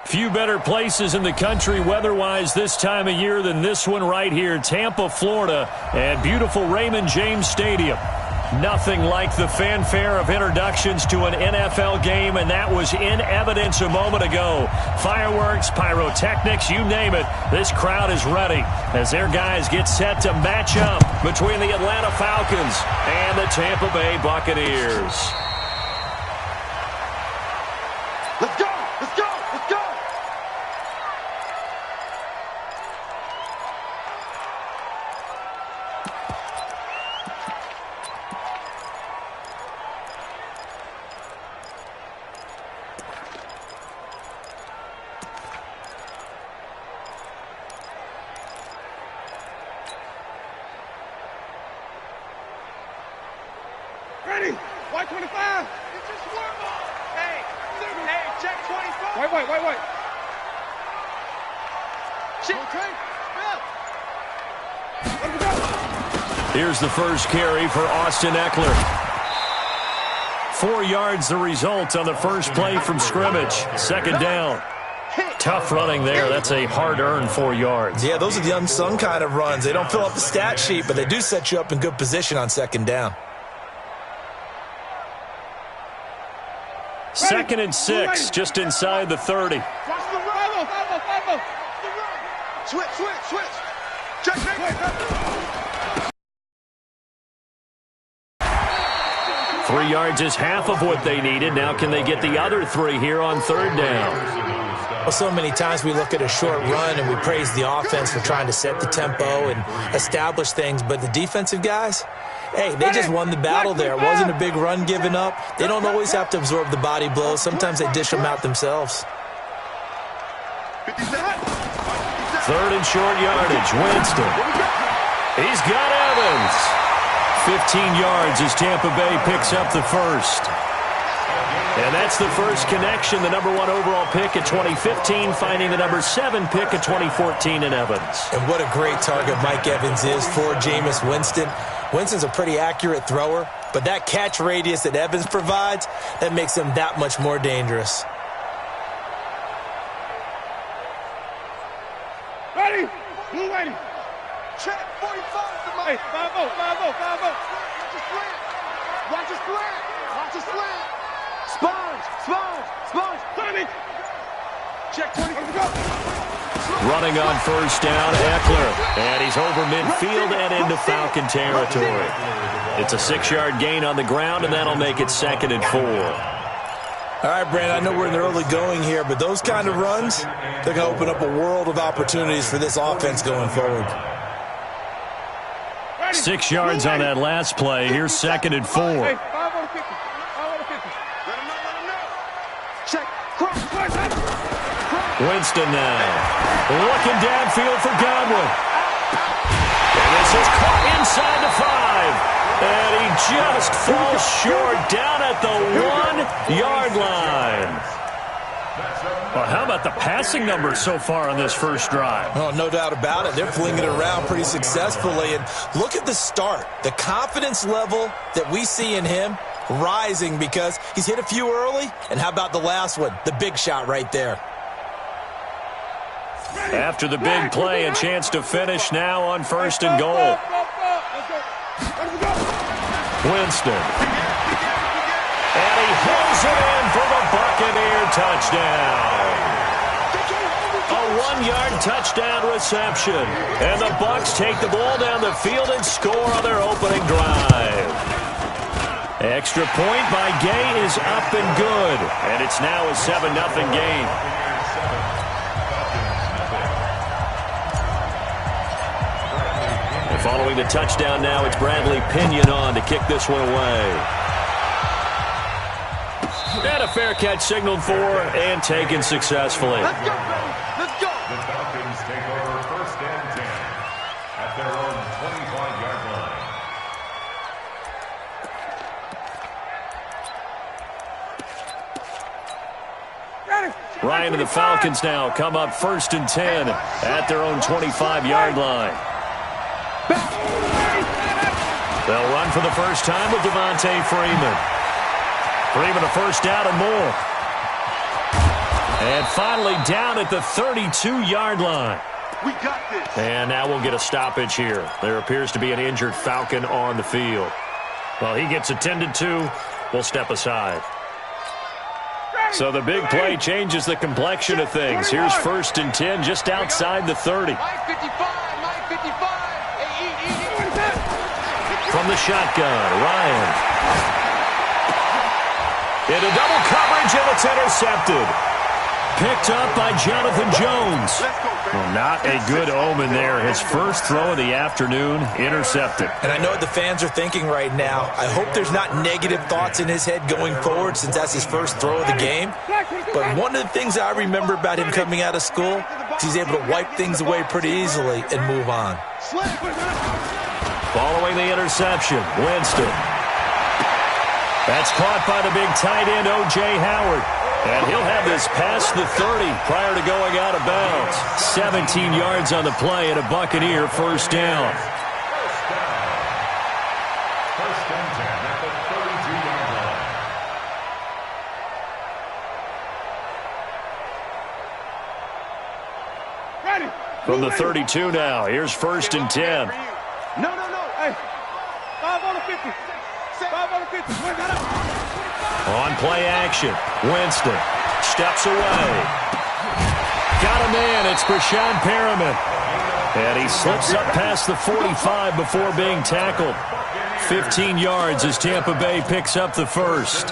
Few better places in the country weather-wise this time of year than this one right here, Tampa, Florida, and beautiful Raymond James Stadium. Nothing like the fanfare of introductions to an NFL game, and that was in evidence a moment ago. Fireworks, pyrotechnics, you name it. This crowd is ready as their guys get set to match up between the Atlanta Falcons and the Tampa Bay Buccaneers. Let's go! Let's go! Let's go! Ready? White 25. It's just warm up. Hey, check 25. White. Shit. Okay. Yeah. Here's the first carry for Austin Eckler. 4 yards the result on the first play from scrimmage. Second down. Tough running there. That's a hard-earned 4 yards. Yeah, those are the unsung kind of runs. They don't fill up the stat sheet, but they do set you up in good position on second down. 2nd and 6, just inside the 30. Switch. Check. 3 yards is half of what they needed. Now can they get the other 3 here on third down? Well, so many times we look at a short run and we praise the offense for trying to set the tempo and establish things, but the defensive guys, hey, they just won the battle there. It wasn't a big run given up. They don't always have to absorb the body blows. Sometimes they dish them out themselves. 3rd and short yardage. Winston. He's got Evans. 15 yards as Tampa Bay picks up the first. And that's the first connection. The number 1 overall pick at 2015, finding the number 7 pick at 2014 in Evans. And what a great target Mike Evans is for Jameis Winston. Winston's a pretty accurate thrower, but that catch radius that Evans provides, that makes him that much more dangerous. Ready? Blue ready. Check 45. Hey, 5-0. Watch the slant. Sponge. Check 20. Running on first down, Eckler. And he's over midfield and into Falcon territory. It's a 6-yard gain on the ground, and that'll make it 2nd and 4. All right, Brandon, I know we're in the early going here, but those kind of runs, they're going to open up a world of opportunities for this offense going forward. 6 yards on that last play. Here's 2nd and 4. Hey, 5 on the 50. Check. Winston now. Looking downfield for Godwin. And this is caught inside the 5. And he just falls short down at the 1-yard line. Well, how about the passing numbers so far on this first drive? Oh, no doubt about it. They're flinging it around pretty successfully. And look at the start. The confidence level that we see in him rising because he's hit a few early. And how about the last one? The big shot right there. After the big play, a chance to finish now on 1st and goal. Winston. And he hits it in for the Buccaneer touchdown. A 1-yard touchdown reception. And the Bucs take the ball down the field and score on their opening drive. Extra point by Gay is up and good. And it's now a 7-0 game. And following the touchdown now, it's Bradley Pinion on to kick this one away. And a fair catch signaled for and taken successfully. Let's go, baby. Let's go. The Falcons take over 1st and 10 at their own 25-yard line. Ryan and the Falcons now come up 1st and 10 at their own 25-yard line. They'll run for the first time with Devontae Freeman. Freeman a first down and more. And finally down at the 32-yard line. We got this. And now we'll get a stoppage here. There appears to be an injured Falcon on the field. Well, he gets attended to. We'll step aside. So the big play changes the complexion of things. Here's 1st and 10 just outside the 30. Line 55, line 55. From the shotgun, Ryan. Into double coverage, and it's intercepted. Picked up by Jonathan Jones. Well, not a good omen there. His first throw of the afternoon, intercepted. And I know what the fans are thinking right now. I hope there's not negative thoughts in his head going forward since that's his first throw of the game. But one of the things I remember about him coming out of school is he's able to wipe things away pretty easily and move on. Following the interception, Winston. That's caught by the big tight end, O.J. Howard. And he'll have this past the 30 prior to going out of bounds. 17 yards on the play and a Buccaneer first down. First and 10 at the 32-yard line. Ready. From the 32 now, here's 1st and 10. No. Hey, 5 on the 50. 5 on the 50. On play action, Winston steps away. Got a man, it's Brashad Perriman. And he slips up past the 45 before being tackled. 15 yards as Tampa Bay picks up the first.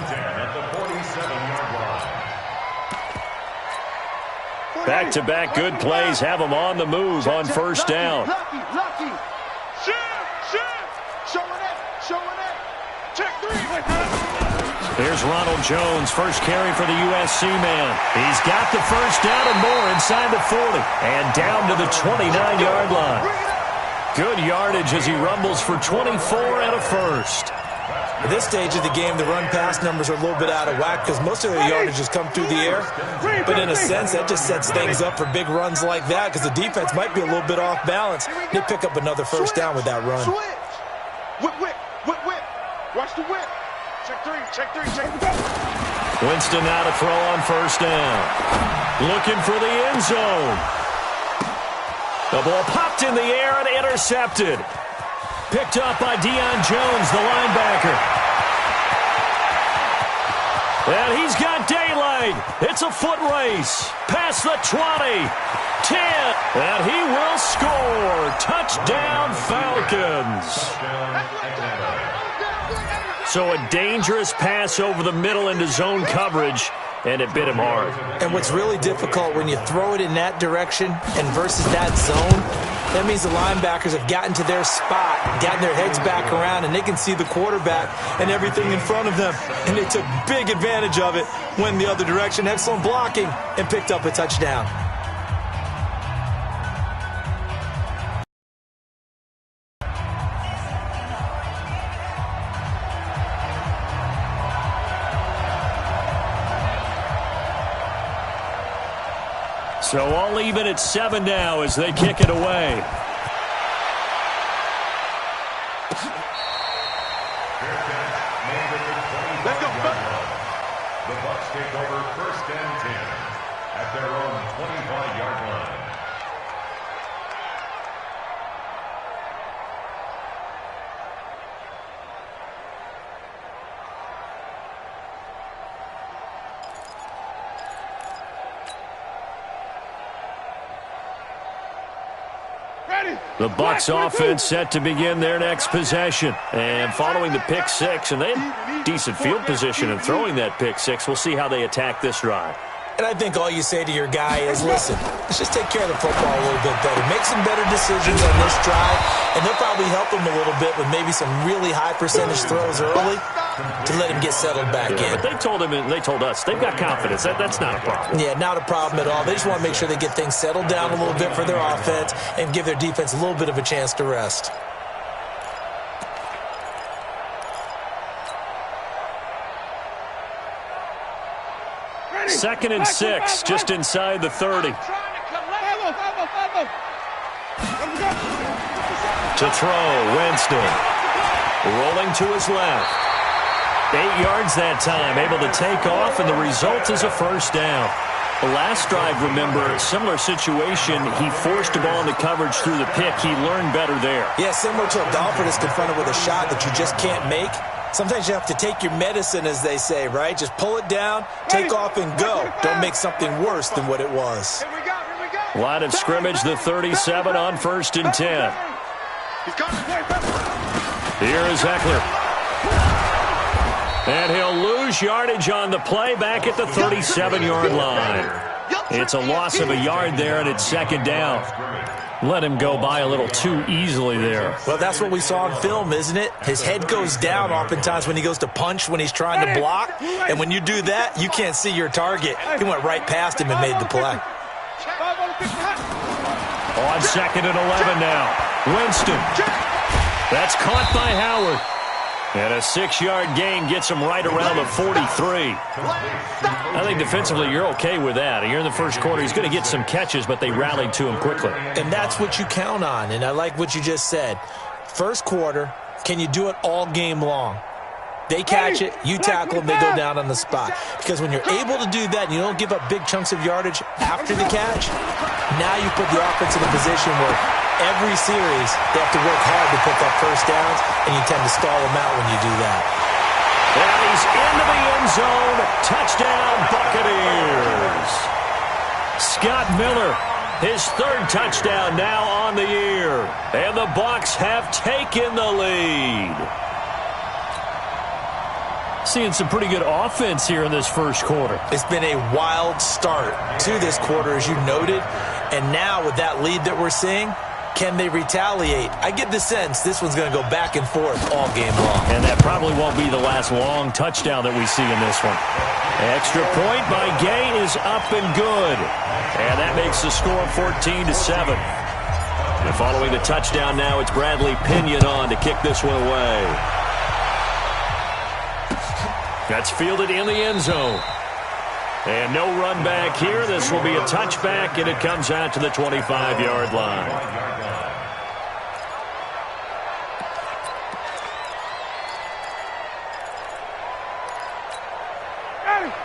Back-to-back good plays have them on the move on first down. Lucky. Showing it. Check 3. Here's Ronald Jones, first carry for the USC man. He's got the first down and more inside the 40. And down to the 29-yard line. Good yardage as he rumbles for 24 and a first. At this stage of the game, the run-pass numbers are a little bit out of whack because most of their yardage has come through the air. But in a sense, that just sets things up for big runs like that because the defense might be a little bit off balance. They pick up another first down with that run. Switch. Whip. Watch the whip. Check 3. Winston now to throw on first down. Looking for the end zone. The ball popped in the air and intercepted. Picked up by Deion Jones, the linebacker. And he's got daylight. It's a foot race. Past the 20. 10. And he will score. Touchdown, Falcons. So a dangerous pass over the middle into zone coverage, and it bit him hard. And what's really difficult when you throw it in that direction and versus that zone, that means the linebackers have gotten to their spot, gotten their heads back around, and they can see the quarterback and everything in front of them. And they took big advantage of it, went the other direction, excellent blocking, and picked up a touchdown. So all even at 7 now as they kick it away. Let's go. The Bucs take over 1st and 10 at their own 25-yard line. The Bucs offense set to begin their next possession. And following the pick six, and they had decent field position in throwing that pick six. We'll see how they attack this drive. And I think all you say to your guy is, listen, let's just take care of the football a little bit better. Make some better decisions on this drive, and they'll probably help him a little bit with maybe some really high percentage throws early to let him get settled back in. But they told him, and they told us, they've got confidence. That's not a problem. Yeah, not a problem at all. They just want to make sure they get things settled down a little bit for their offense and give their defense a little bit of a chance to rest. Second and 6, just inside the 30. To throw, Winston. Rolling to his left. 8 yards that time, able to take off, and the result is a first down. Last drive, remember, similar situation. He forced a ball into coverage through the pick. He learned better there. Yeah, similar to a golfer that's confronted with a shot that you just can't make. Sometimes you have to take your medicine, as they say, right? Just pull it down, take off, and go. Don't make something worse than what it was. Here we go. Line of scrimmage, the 37 on 1st and 10. Here is Eckler. And he'll lose yardage on the play back at the 37-yard line. It's a loss of a yard there, and it's 2nd down. Let him go by a little too easily there. Well, that's what we saw in film, isn't it? His head goes down oftentimes when he goes to punch, when he's trying to block. And when you do that, you can't see your target. He went right past him and made the play. On 2nd and 11 now. Winston. That's caught by Howard. And a 6-yard gain gets him right around the 43. I think defensively you're okay with that. Here in the first quarter, he's going to get some catches, but they rallied to him quickly. And that's what you count on, and I like what you just said. First quarter, can you do it all game long? They catch it, you tackle them, they go down on the spot. Because when you're able to do that and you don't give up big chunks of yardage after the catch, now you put the offense in a position where every series they have to work hard to pick up first downs, and you tend to stall them out when you do that. And he's into the end zone. Touchdown, Buccaneers. Scott Miller, his 3rd touchdown now on the year. And the Bucs have taken the lead. Seeing some pretty good offense here in this first quarter. It's been a wild start to this quarter, as you noted. And now with that lead that we're seeing, can they retaliate? I get the sense this one's going to go back and forth all game long. And that probably won't be the last long touchdown that we see in this one. Extra point by Gay is up and good. And that makes the score 14-7. And following the touchdown now, it's Bradley Pinion on to kick this one away. That's fielded in the end zone. And no run back here. This will be a touchback, and it comes out to the 25-yard line.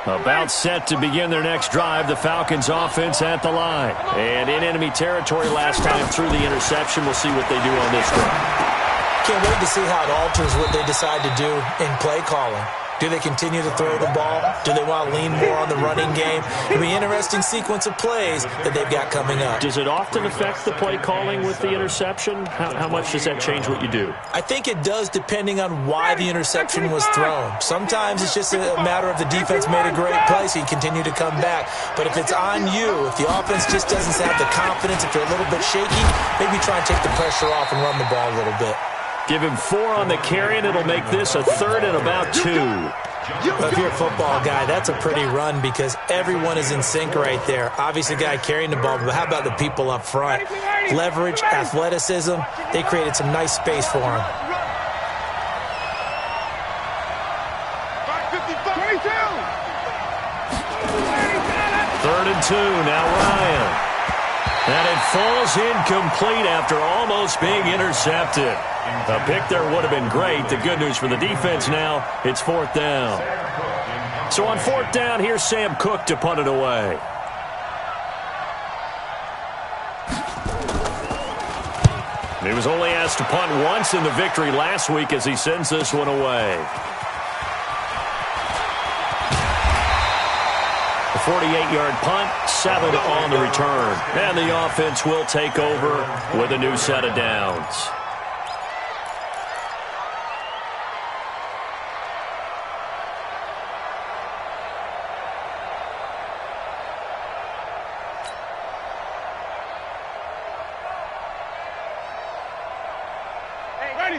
About set to begin their next drive, the Falcons offense at the line. And in enemy territory last time through the interception. We'll see what they do on this drive. Can't wait to see how it alters what they decide to do in play calling. Do they continue to throw the ball? Do they want to lean more on the running game? It'll be an interesting sequence of plays that they've got coming up. Does it often affect the play calling with the interception? How much does that change what you do? I think it does, depending on why the interception was thrown. Sometimes it's just a matter of the defense made a great play, so you continue to come back. But if it's on you, if the offense just doesn't have the confidence, if they're a little bit shaky, maybe try and take the pressure off and run the ball a little bit. Give him 4 on the carry, and it'll make this a 3rd and about 2. Well, if you're a football guy, that's a pretty run because everyone is in sync right there. Obviously, the guy carrying the ball, but how about the people up front? Leverage, athleticism, they created some nice space for him. 3rd and 2, now Ryan. And it falls incomplete after almost being intercepted. A pick there would have been great. The good news for the defense now, it's 4th down. So on 4th down, here's Sam Cook to punt it away. He was only asked to punt once in the victory last week as he sends this one away. A 48-yard punt, 7 on the return. And the offense will take over with a new set of downs.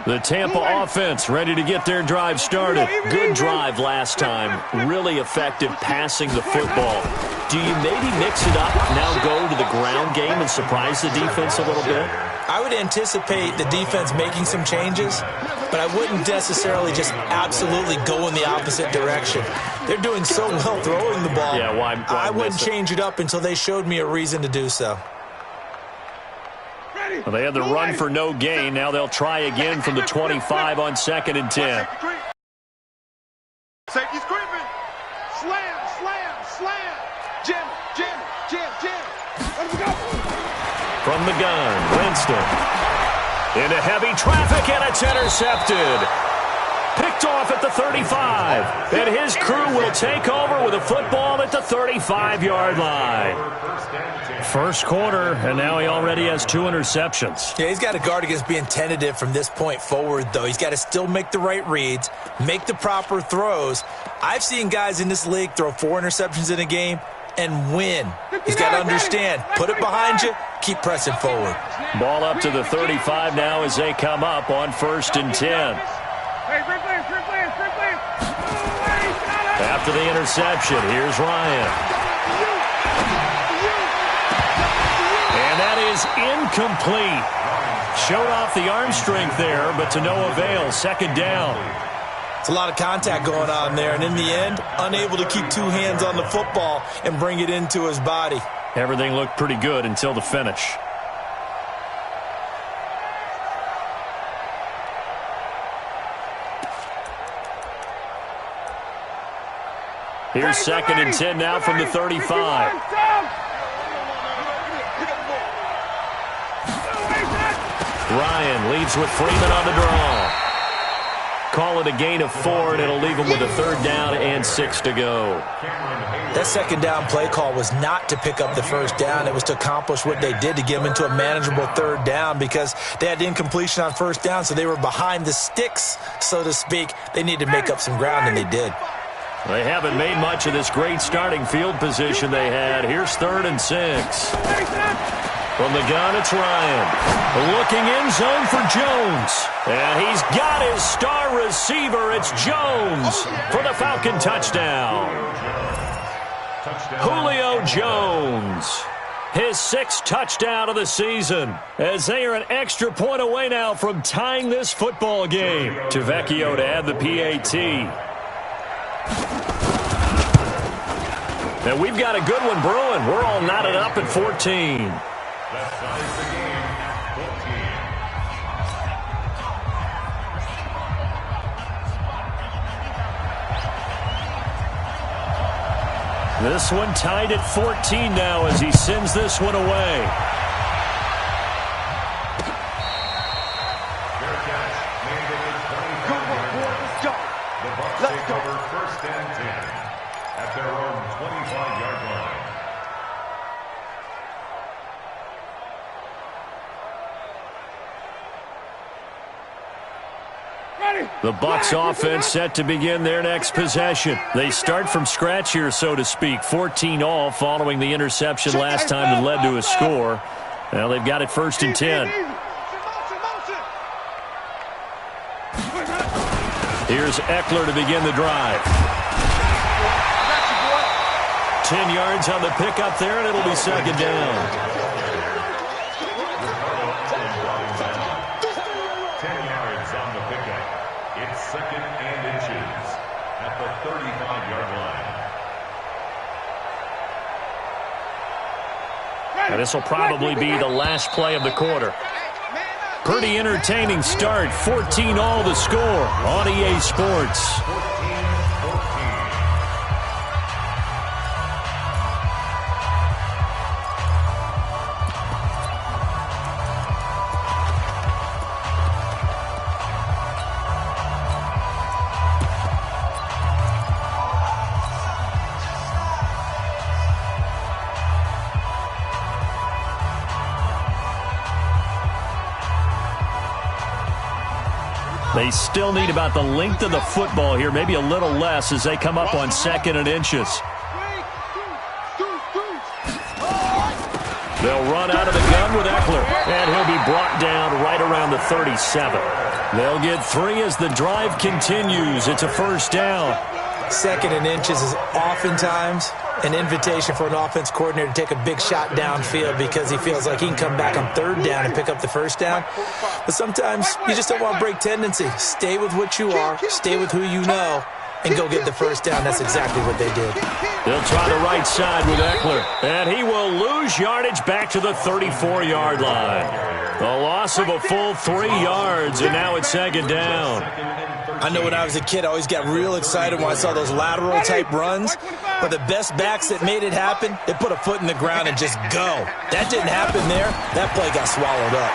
The Tampa offense ready to get their drive started. Good drive last time. Really effective passing the football. Do you maybe mix it up, now go to the ground game and surprise the defense a little bit? I would anticipate the defense making some changes, but I wouldn't necessarily just absolutely go in the opposite direction. They're doing so well throwing the ball. Yeah, why I wouldn't change it up until they showed me a reason to do so. Well, they had the run for no gain. Now they'll try again from the 25 on 2nd and 10. Safety's creeping. Slam, slam, slam. Jam, jam. From the gun, Winston. Into heavy traffic, and it's intercepted. Picked off at the 35. And his crew will take over with a football at the 35-yard line. First quarter, and now he already has 2 interceptions. Yeah, he's got to guard against being tentative from this point forward, though. He's got to still make the right reads, make the proper throws. I've seen guys in this league throw 4 interceptions in a game and win. He's got to understand, put it behind you, keep pressing forward. Ball up to the 35 now as they come up on 1st and 10. After the interception, here's Ryan. And that is incomplete. Showed off the arm strength there, but to no avail. 2nd down. It's a lot of contact going on there, and in the end, unable to keep 2 hands on the football and bring it into his body. Everything looked pretty good until the finish. Here's 2nd and 10 now from the 35. Ryan leads with Freeman on the draw. Call it a gain of 4, and it'll leave him with a 3rd down and 6 to go. That 2nd down play call was not to pick up the 1st down. It was to accomplish what they did to get them into a manageable 3rd down because they had incompletion on 1st down, so they were behind the sticks, so to speak. They needed to make up some ground, and they did. They haven't made much of this great starting field position they had. Here's 3rd and 6. From the gun, it's Ryan. Looking in zone for Jones. And he's got his star receiver. It's Jones for the Falcon touchdown. Julio Jones. His 6th touchdown of the season, as they are an extra point away now from tying this football game. To Vecchio to add the PAT. And we've got a good one brewing. We're all knotted up at 14. That ties the game, 14. This one tied at 14 now as he sends this one away. The Bucs take over 1st and 10 at their own 25-yard line. The Bucs offense set to begin their next possession. They start from scratch here, so to speak. 14 all following the interception last time that led to a score. Now they've got it 1st and 10. Here's Eckler to begin the drive. 10 yards on the pickup there, and it'll be 2nd down. 10 yards on the pickup. It's 2nd and inches at the 35-yard line. And this will probably be the last play of the quarter. Pretty entertaining start. 14 all the score on EA Sports. 14-14. They still need about the length of the football here, maybe a little less as they come up on 2nd and inches. They'll run out of the gun with Eckler, and he'll be brought down right around the 37. They'll get 3 as the drive continues. It's a 1st down. 2nd and inches is oftentimes an invitation for an offense coordinator to take a big shot downfield because he feels like he can come back on 3rd down and pick up the 1st down. But sometimes you just don't want to break tendency. Stay with what you are. Stay with who you know. and go get the first down. That's exactly what they did. They'll try the right side with Eckler, and he will lose yardage back to the 34-yard line. A loss of a full 3 yards, and now it's second down. I know when I was a kid, I always got real excited when I saw those lateral-type runs. But the best backs that made it happen, they put a foot in the ground and just go. That didn't happen there. That play got swallowed up.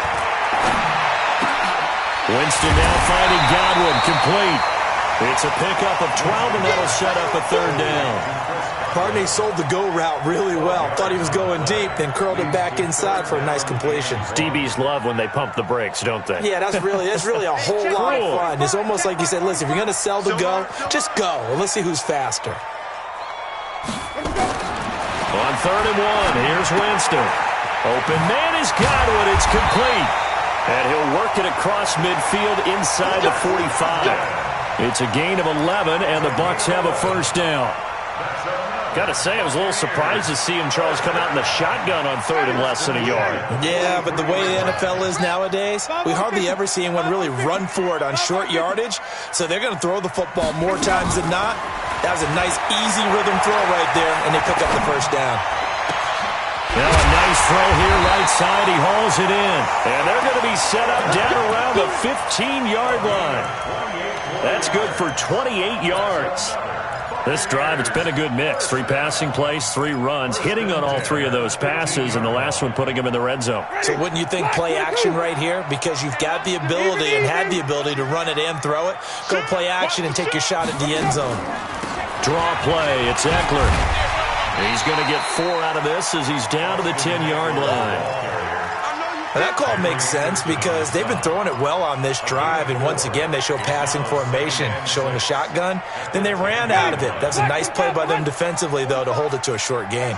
Winston now finding Godwin, complete. It's a pickup of 12, and that'll set up a third down. Pardney sold the go route really well. Thought he was going deep, then curled it back inside for a nice completion. DBs love when they pump the brakes, don't they? Yeah, that's really a whole lot of fun. It's almost like you said, listen, if you're going to sell the go, just go. And let's see who's faster. On 3rd and 1, here's Winston. Open man is Godwin. It's complete. And he'll work it across midfield inside the 45. It's a gain of 11, and the Bucs have a first down. Got to say, I was a little surprised to see him, Charles, come out in the shotgun on 3rd and less than a yard. Yeah, but the way the NFL is nowadays, we hardly ever see anyone really run for it on short yardage. So they're going to throw the football more times than not. That was a nice, easy rhythm throw right there, and they pick up the first down. Now a nice throw here, right side. He hauls it in. And they're going to be set up down around the 15-yard line. That's good for 28 yards. This drive, it's been a good mix. 3 passing plays, 3 runs, hitting on all 3 of those passes, and the last one putting him in the red zone. So wouldn't you think play action right here? Because you've got the ability and had the ability to run it and throw it. Go play action and take your shot at the end zone. Draw play, it's Eckler. He's going to get 4 out of this as he's down to the 10-yard line. Now that call makes sense because they've been throwing it well on this drive, and once again they show passing formation, showing a shotgun. Then they ran out of it. That's a nice play by them defensively, though, to hold it to a short gain.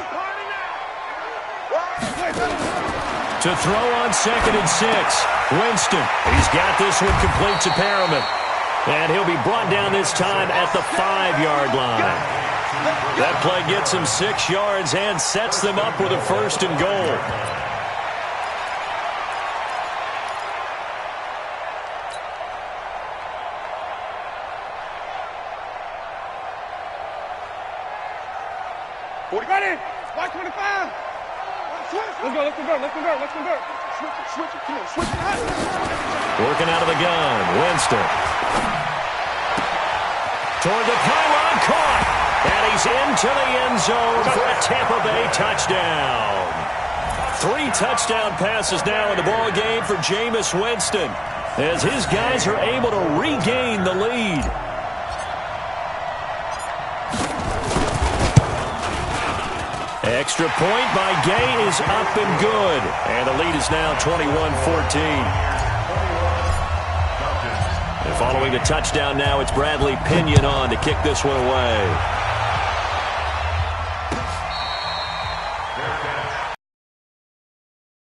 To throw on 2nd and 6, Winston. He's got this one complete to Perriman. And he'll be brought down this time at the 5-yard line. That play gets him 6 yards and sets them up with a 1st and goal. Ready? White 25. Let's go, let's convert. Switch it, come on, switch it. Working out of the gun, Winston. Toward the pylon, caught. And he's into the end zone for a Tampa Bay touchdown. 3 touchdown passes now in the ball game for Jameis Winston as his guys are able to regain the lead. Extra point by Gay is up and good. And the lead is now 21-14. And following the touchdown now, it's Bradley Pinion on to kick this one away.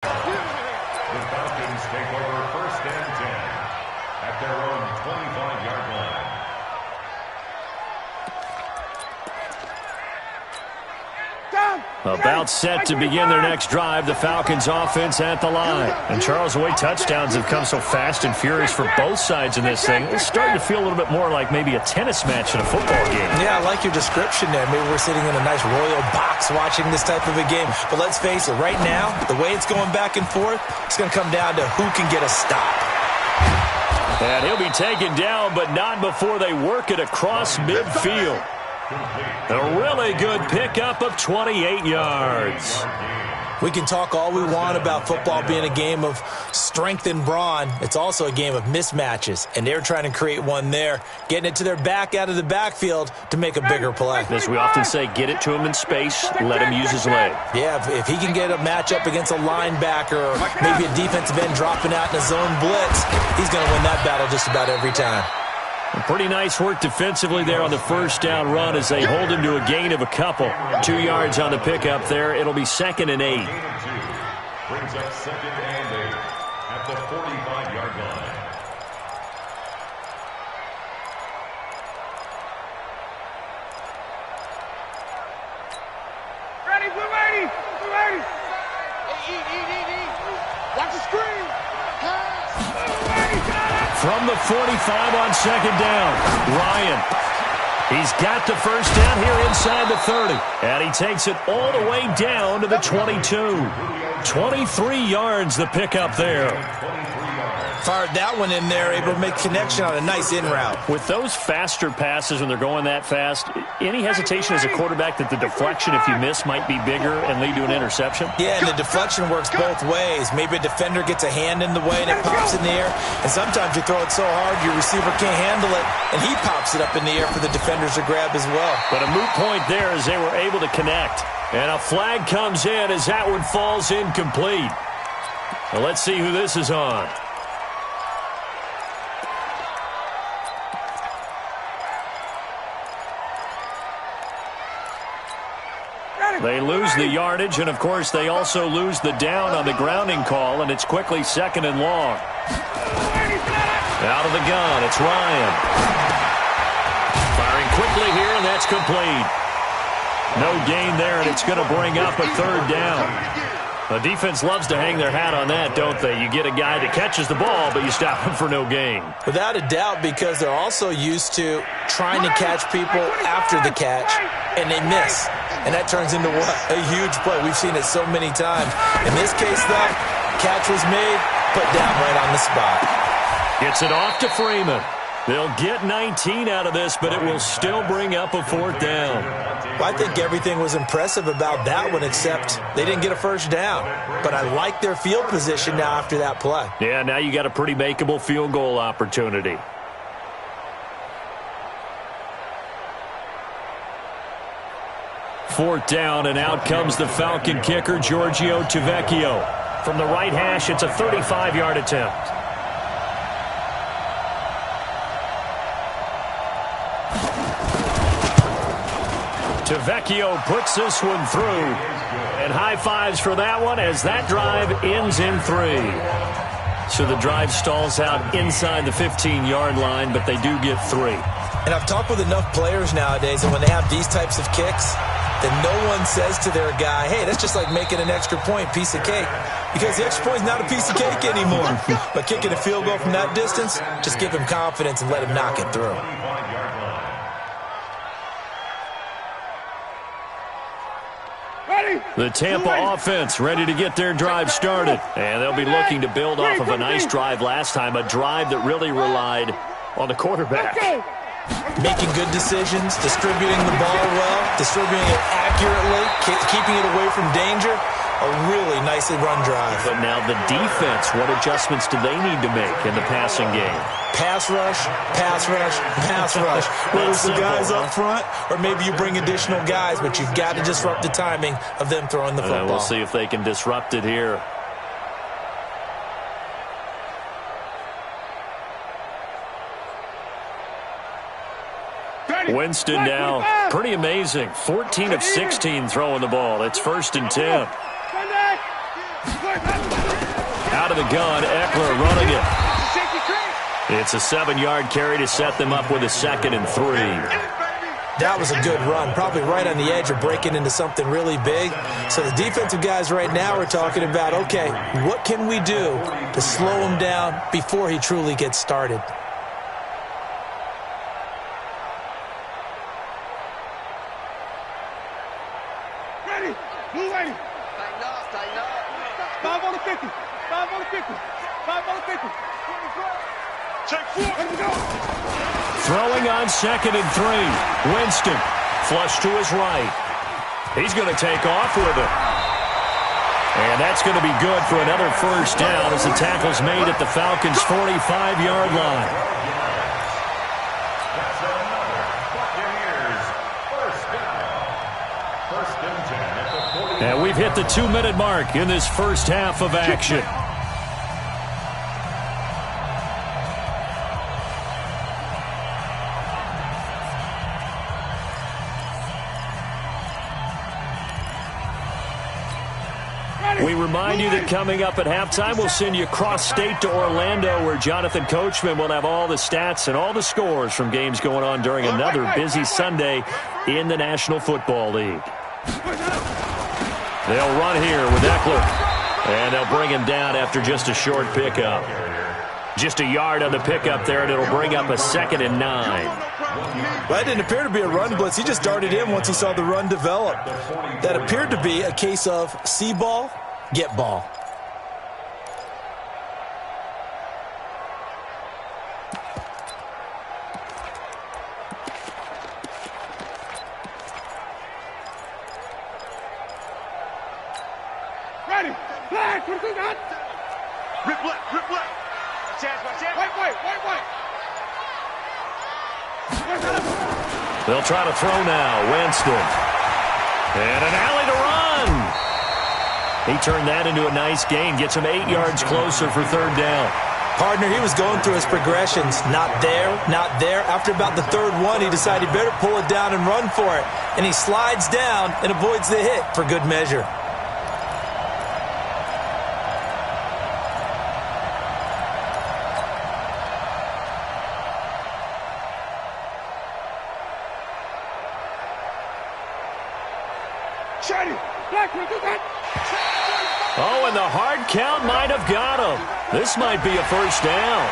The Falcons take over 1st and 10 at their own 25-yard line. About set to begin their next drive, the Falcons offense at the line. And Charles, the way touchdowns have come so fast and furious for both sides in this thing, it's starting to feel a little bit more like maybe a tennis match in a football game. Yeah, I like your description there. Maybe we're sitting in a nice royal box watching this type of a game. But let's face it, right now, the way it's going back and forth, it's going to come down to who can get a stop. And he'll be taken down, but not before they work it across midfield. A really good pickup of 28 yards. We can talk all we want about football being a game of strength and brawn. It's also a game of mismatches, and they're trying to create one there, getting it to their back out of the backfield to make a bigger play. As we often say, get it to him in space, let him use his leg. Yeah, if he can get a matchup against a linebacker or maybe a defensive end dropping out in a zone blitz, he's going to win that battle just about every time. Pretty nice work defensively there on the first down run as they hold him to a gain of a couple. 2 yards on the pickup there. It'll be 2nd and 8. Brings up 2nd and 8 at the 45-yard line. Ready, we're ready. Eat. Watch the screen. From the 45 on 2nd down, Ryan. He's got the first down here inside the 30. And he takes it all the way down to the 22. 23 yards the pickup there. Fired that one in there, able to make connection on a nice in route. With those faster passes when they're going that fast, any hesitation as a quarterback that the deflection, if you miss, might be bigger and lead to an interception? Yeah, and the deflection works both ways. Maybe a defender gets a hand in the way and it pops in the air. And sometimes you throw it so hard your receiver can't handle it, and he pops it up in the air for the defenders to grab as well. But a moot point there as they were able to connect. And a flag comes in as that one falls incomplete. Well, let's see who this is on. They lose the yardage, and, of course, they also lose the down on the grounding call, and it's quickly 2nd and long. Out of the gun, it's Ryan. Firing quickly here, and that's complete. No gain there, and it's going to bring up a 3rd down. The defense loves to hang their hat on that, don't they? You get a guy that catches the ball, but you stop him for no gain. Without a doubt, because they're also used to trying to catch people after the catch, and they miss. And that turns into what? A huge play. We've seen it so many times. In this case, though, catch was made, put down right on the spot. Gets it off to Freeman. They'll get 19 out of this, but it will still bring up a 4th down. Well, I think everything was impressive about that one, except they didn't get a first down. But I like their field position now after that play. Yeah, now you got a pretty makeable field goal opportunity. Fourth down, and out comes the Falcon kicker, Giorgio Tavecchio. From the right hash, it's a 35-yard attempt. Tavecchio puts this one through. And high fives for that one as that drive ends in 3. So the drive stalls out inside the 15-yard line, but they do get 3. And I've talked with enough players nowadays, and when they have these types of kicks, then no one says to their guy, hey, that's just like making an extra point, piece of cake. Because the extra point is not a piece of cake anymore. But kicking a field goal from that distance, just give him confidence and let him knock it through. The Tampa offense ready to get their drive started. And they'll be looking to build off of a nice drive last time, a drive that really relied on the quarterback. Making good decisions, distributing the ball well, distributing it accurately, keeping it away from danger. A really nicely run drive. But now the defense, what adjustments do they need to make in the passing game? Pass rush, pass rush, pass rush. Whether it's the guys up front or maybe you bring additional guys, but you've got to disrupt the timing of them throwing the football. We'll see if they can disrupt it here. Winston now, pretty amazing. 14 of 16 throwing the ball. It's 1st and 10. Out of the gun, Eckler running it. It's a 7-yard carry to set them up with a 2nd and 3. That was a good run, probably right on the edge of breaking into something really big. So the defensive guys right now are talking about, okay, what can we do to slow him down before he truly gets started? Throwing on 2nd and 3. Winston, flush to his right. He's going to take off with it. And that's going to be good for another first down as the tackle's made at the Falcons' 45-yard line. That's another Buccaneers first down. 1st and 10 at the 40. And we've hit the 2-minute mark in this first half of action. We remind you that coming up at halftime, we'll send you cross-state to Orlando, where Jonathan Coachman will have all the stats and all the scores from games going on during another busy Sunday in the National Football League. They'll run here with Eckler, and they'll bring him down after just a short pickup. Just a yard on the pickup there, and it'll bring up a 2nd and 9. Well, that didn't appear to be a run blitz. He just darted in once he saw the run develop. That appeared to be a case of see ball, get ball. Ready. Flag. What do you got? Rip left, rip left. Chance, my chance. Wait. They'll try to throw now. Winston. And an alley to run. He turned that into a nice gain. Gets him 8 yards closer for third down. Partner, he was going through his progressions. Not there, not there. After about the third one, he decided he better pull it down and run for it. And he slides down and avoids the hit for good measure. Oh, and the hard count might have got him. This might be a first down.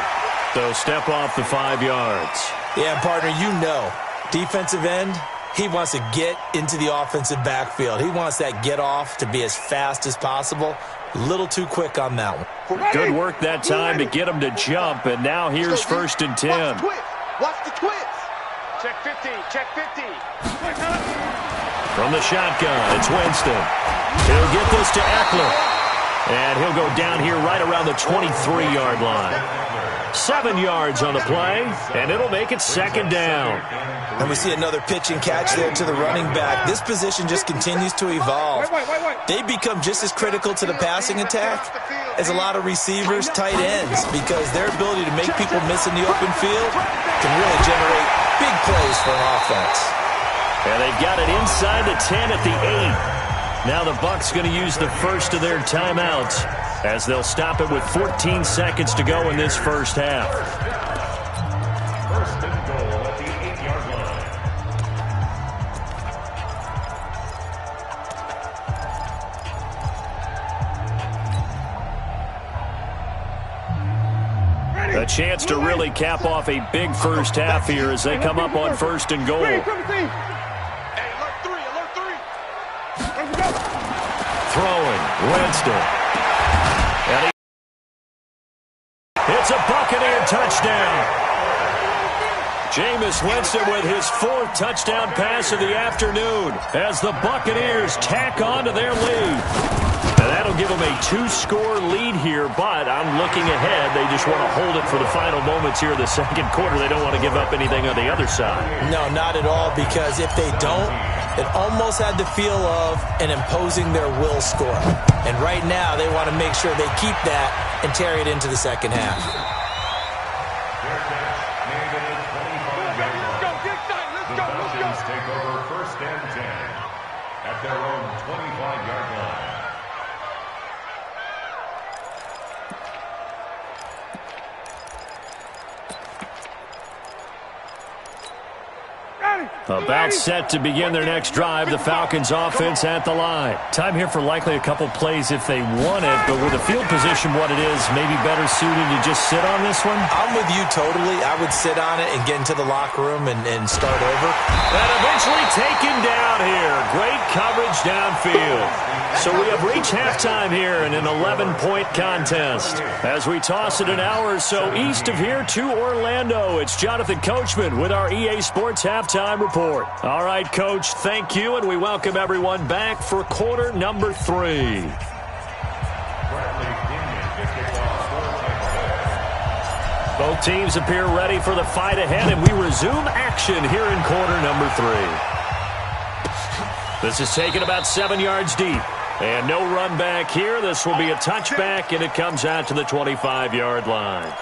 So step off the 5 yards. Yeah, partner, you know, defensive end, he wants to get into the offensive backfield. He wants that get off to be as fast as possible. A little too quick on that one. Good work that time to get him to jump, and now here's first and 10. Watch the twist. Check 50, check 50. From the shotgun, it's Winston. He'll get this to Eckler. And he'll go down here right around the 23-yard line. 7 yards on the play, and it'll make it second down. And we see another pitch and catch there to the running back. This position just continues to evolve. They become just as critical to the passing attack as a lot of receivers, tight ends, because their ability to make people miss in the open field can really generate big plays for an offense. And they've got it inside the 10 at the 8. Now the Bucs going to use the first of their timeouts as they'll stop it with 14 seconds to go in this first half. First and goal at the 8-yard line. A chance to really cap off a big first half here as they come up on first and goal. Throwing, Winston. And it's a Buccaneer touchdown. Jameis Winston with his 4th touchdown pass of the afternoon as the Buccaneers tack on to their lead. And that'll give them a 2-score lead here, but I'm looking ahead. They just want to hold it for the final moments here of the second quarter. They don't want to give up anything on the other side. No, not at all, because if they don't, it almost had the feel of an imposing their will score. And right now, they want to make sure they keep that and carry it into the second half. Let's go. Take over first and 10 at their own 25-yard line. About set to begin their next drive, the Falcons offense at the line. Time here for likely a couple plays if they want it, but with the field position what it is, maybe better suited to just sit on this one? I'm with you totally. I would sit on it and get into the locker room and start over. And eventually taken down here. Great coverage downfield. So we have reached halftime here in an 11-point contest. As we toss it an hour or so east of here to Orlando, it's Jonathan Coachman with our EA Sports Halftime Report. All right, Coach, thank you, and we welcome everyone back for quarter number 3. Both teams appear ready for the fight ahead, and we resume action here in quarter number 3. This is taken about 7 yards deep. And no run back here. This will be a touchback, and it comes out to the 25-yard line.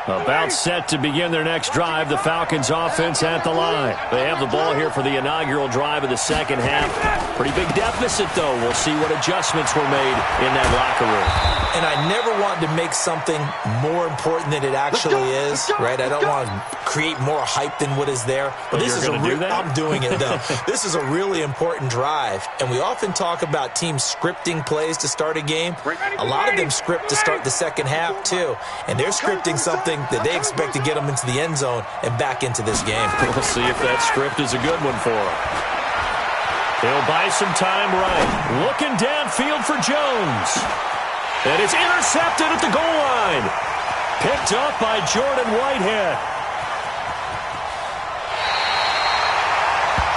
About set to begin their next drive. The Falcons offense at the line. They have the ball here for the inaugural drive of the second half. Pretty big deficit, though. We'll see what adjustments were made in that locker room. And I never wanted to make something more important than it actually is, right? I don't want to create more hype than what is there. But this is I'm doing it, though. This is a really important drive. And we often talk about teams scripting plays to start a game. A lot of them script to start the second half, too. And they're scripting something that they expect to get them into the end zone and back into this game. We'll see if that script is a good one for them. He'll buy some time right. Looking downfield for Jones. And it's intercepted at the goal line. Picked up by Jordan Whitehead.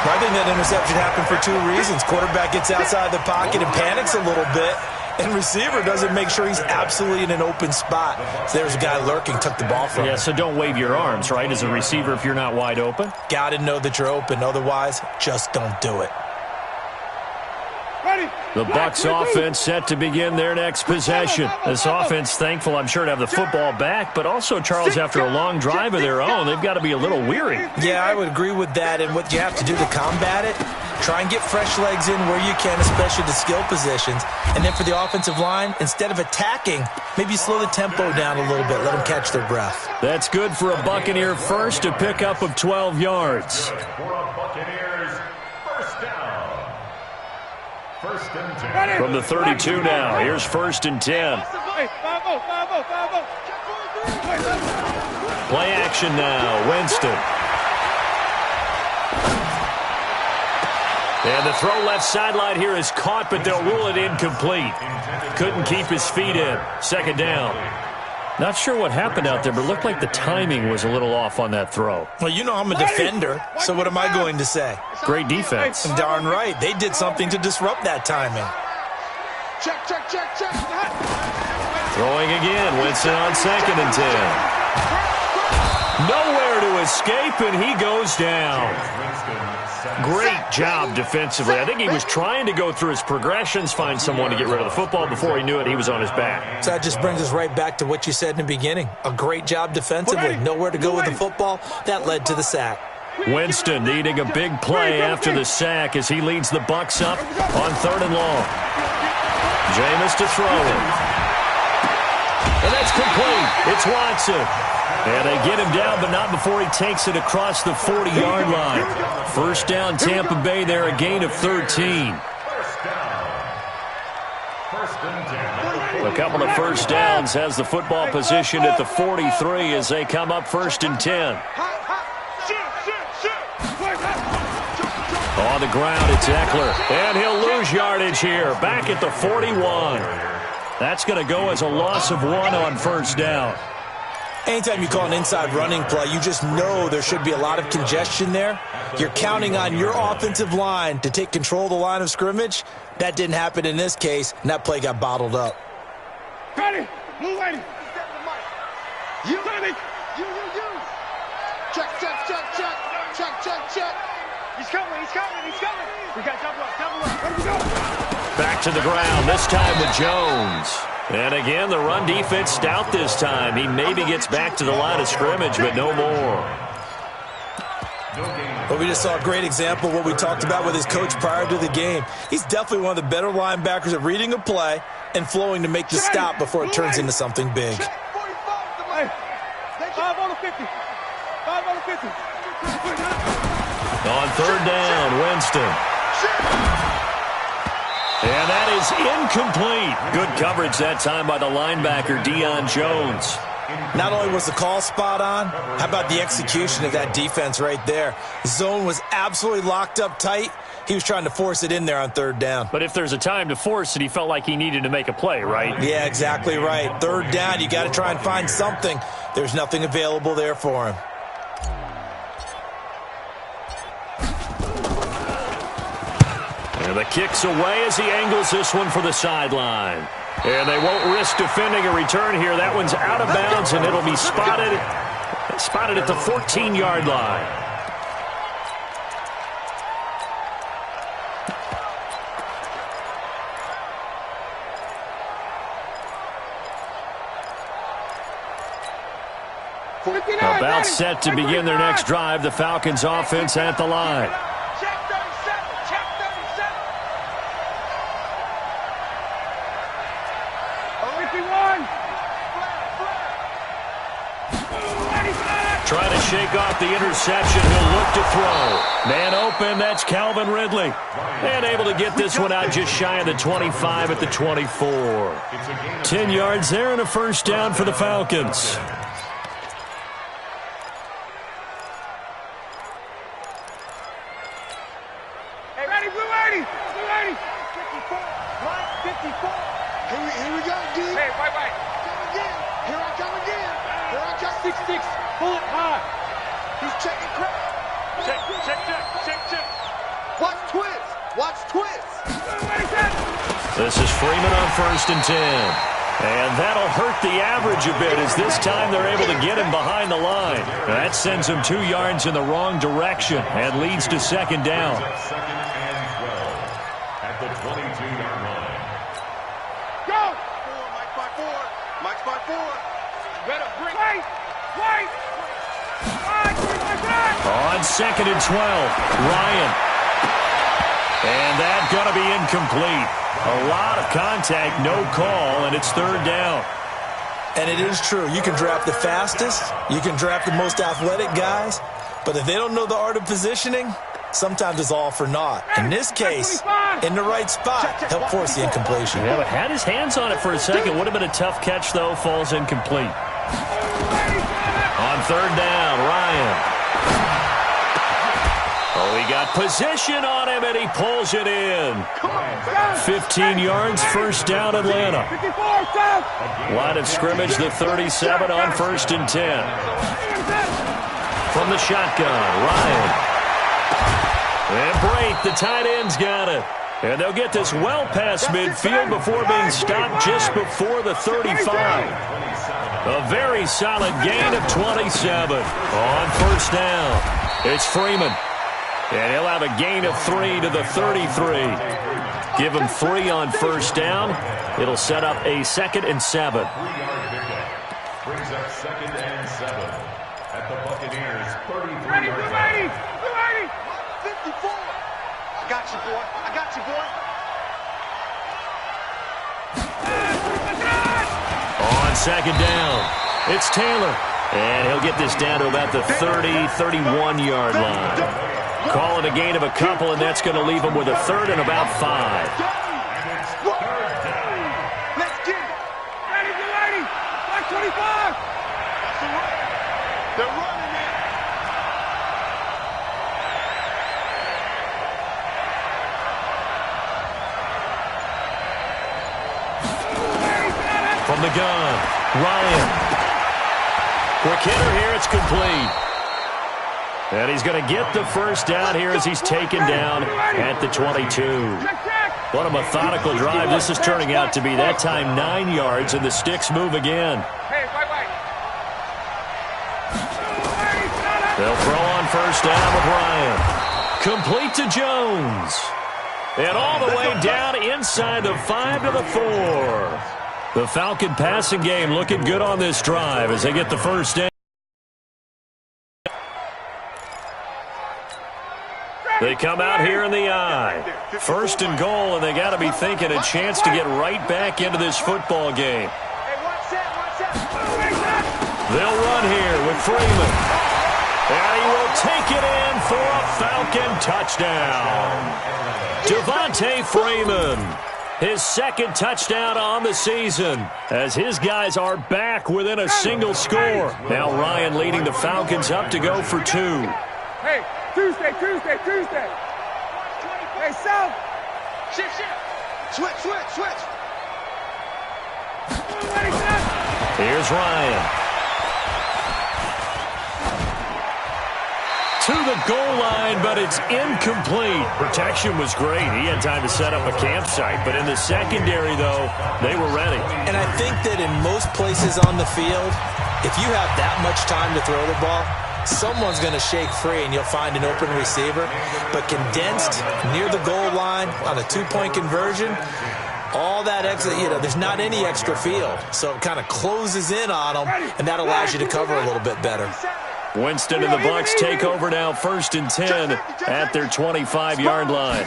I think that interception happened for two reasons. Quarterback gets outside the pocket and panics a little bit. And receiver doesn't make sure he's absolutely in an open spot. So there's a guy lurking, took the ball from him. Yeah, so don't wave your arms, right, as a receiver if you're not wide open. Got to know that you're open. Otherwise, just don't do it. The Bucs offense set to begin their next possession. This offense thankful, I'm sure, to have the football back, but also, Charles, after a long drive of their own, they've got to be a little weary. Yeah, I would agree with that, and what you have to do to combat it, try and get fresh legs in where you can, especially the skill positions, and then for the offensive line, instead of attacking, maybe slow the tempo down a little bit, let them catch their breath. That's good for a Buccaneer first, a pickup of 12 yards. For a Buccaneers first down. First and 10. From the 32 now, here's first and 10. Play action now, Winston. And the throw left sideline here is caught, but they'll rule it incomplete. Couldn't keep his feet in. Second down. Not sure what happened out there, but it looked like the timing was a little off on that throw. Well, you know I'm a defender, so what am I going to say? Great defense. Darn right. They did something to disrupt that timing. Check. Throwing again. Winston on second and 10. Nowhere to escape, and he goes down. Great job defensively. I think he was trying to go through his progressions, find someone to get rid of the football. Before he knew it, he was on his back. So that just brings us right back to what you said in the beginning. A great job defensively. Nowhere to go with the football. That led to the sack. Winston needing a big play after the sack as he leads the Bucs up on third and long. Jameis to throw it. And that's complete. It's Watson. And they get him down, but not before he takes it across the 40-yard line. First down, Tampa Bay there, a gain of 13. First down. First and 10. A couple of first downs has the football positioned at the 43 as they come up first and 10. On the ground, it's Eckler. And he'll lose yardage here, back at the 41. That's going to go as a loss of 1 on first down. Anytime you call an inside running play, you just know there should be a lot of congestion there. You're counting on your offensive line to take control of the line of scrimmage. That didn't happen in this case, and that play got bottled up. Ready, move ready. You. Check. He's coming. We got double up. Where we go? Back to the ground, this time with Jones. And again, the run defense stout this time. He maybe gets back to the line of scrimmage, but no more. Well, we just saw a great example of what we talked about with his coach prior to the game. He's definitely one of the better linebackers at reading a play and flowing to make the stop before it turns into something big. Hey, 5 on the 50. 5 on the 50. On third down, Winston. And that is incomplete. Good coverage that time by the linebacker, Deion Jones. Not only was the call spot on, how about the execution of that defense right there? Zone was absolutely locked up tight. He was trying to force it in there on third down. But if there's a time to force it, he felt like he needed to make a play, right? Yeah, exactly right. Third down, you got to try and find something. There's nothing available there for him. And the kick's away as he angles this one for the sideline. And they won't risk defending a return here. That one's out of bounds, and it'll be spotted at the 14-yard line. About set to begin their next drive. The Falcons offense at the line. Check 37. Check 37. 51. Trying to shake off the interception. He'll look to throw. Man open, that's Calvin Ridley. And able to get this one out just shy of the 25 at the 24. 10 yards there and a first down for the Falcons. Hey, ready, blue 80. Blue 80. 54. Right, 54. Here we go, D. Hey, right. Come again. Here I come again. Here I come. 6-6. Pull it high. He's checking crap. Check. Watch twist. Watch twist. This is Freeman on 1st and 10. And that'll hurt the average a bit as this time they're able to get him behind the line. That sends him 2 yards in the wrong direction and leads to second down. Second and 12 at the 22-yard line. Go. Mike's by 4. Mike's by 4. Better bring. Wait. On 2nd and 12, Ryan. And that's going to be incomplete. A lot of contact, no call, and it's 3rd down. And it is true. You can draft the fastest. You can draft the most athletic guys. But if they don't know the art of positioning, sometimes it's all for naught. In this case, in the right spot, help force the incompletion. Yeah, but had his hands on it for a second. Would have been a tough catch, though. Falls incomplete. On 3rd down, Ryan. Oh, he got position on him, and he pulls it in. 15 yards, first down, Atlanta. 54, Line of scrimmage, the 37 on 1st and 10. From the shotgun, Ryan. And Brate, the tight end's got it. And they'll get this well past midfield before being stopped just before the 35. A very solid gain of 27 on 1st down. It's Freeman. And he'll have a gain of 3 to the 33. Give him 3 on 1st down. It'll set up a 2nd and 7. 3-yard pickup brings up 2nd and 7 at the Buccaneers' 33-yard ready, blue 80. line. Blue 80. 54. I got you, boy. On 2nd down, it's Taylor. And he'll get this down to about the 30, 31-yard line. Call it a gain of a couple, and that's going to leave him with a 3rd and about 5. And it's 3rd down. Let's get it. Ready, blue 80. Black 25. That's the run. They're running it. From the gun, Ryan. Quick hitter here, it's complete. And he's going to get the first down here as he's taken down at the 22. What a methodical drive this is turning out to be. That time 9 yards, and the sticks move again. Hey, right. They'll throw on 1st down with Ryan. Complete to Jones. And all the way down inside the 5 to the 4. The Falcon passing game looking good on this drive as they get the first down. They come out here in the eye. 1st and goal, and they got to be thinking a chance to get right back into this football game. They'll run here with Freeman. And he will take it in for a Falcon touchdown. Devontae Freeman, his 2nd touchdown on the season, as his guys are back within a single score. Now Ryan leading the Falcons up to go for 2. Hey, Tuesday. Hey, South. Shift. Switch. Here's Ryan. To the goal line, but it's incomplete. Protection was great. He had time to set up a campsite, but in the secondary, though, they were ready. And I think that in most places on the field, if you have that much time to throw the ball, someone's going to shake free and you'll find an open receiver. But condensed near the goal line on a 2-point conversion, All that extra, there's not any extra field. So it kind of closes in on them, and that allows you to cover a little bit better. Winston and the Bucs take over now, 1st and 10 at their 25-yard line.